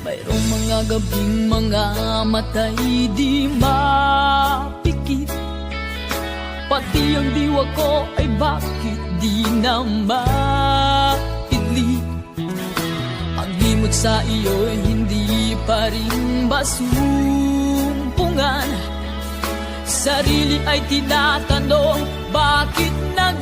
Mayroong mga gabing mga matay di mapikit, pati ang diwa ko ay bakit di na maidli. Ang himot sa iyo'y hindi pa rin basumpungan. Sarili ay tinatanong, bakit nag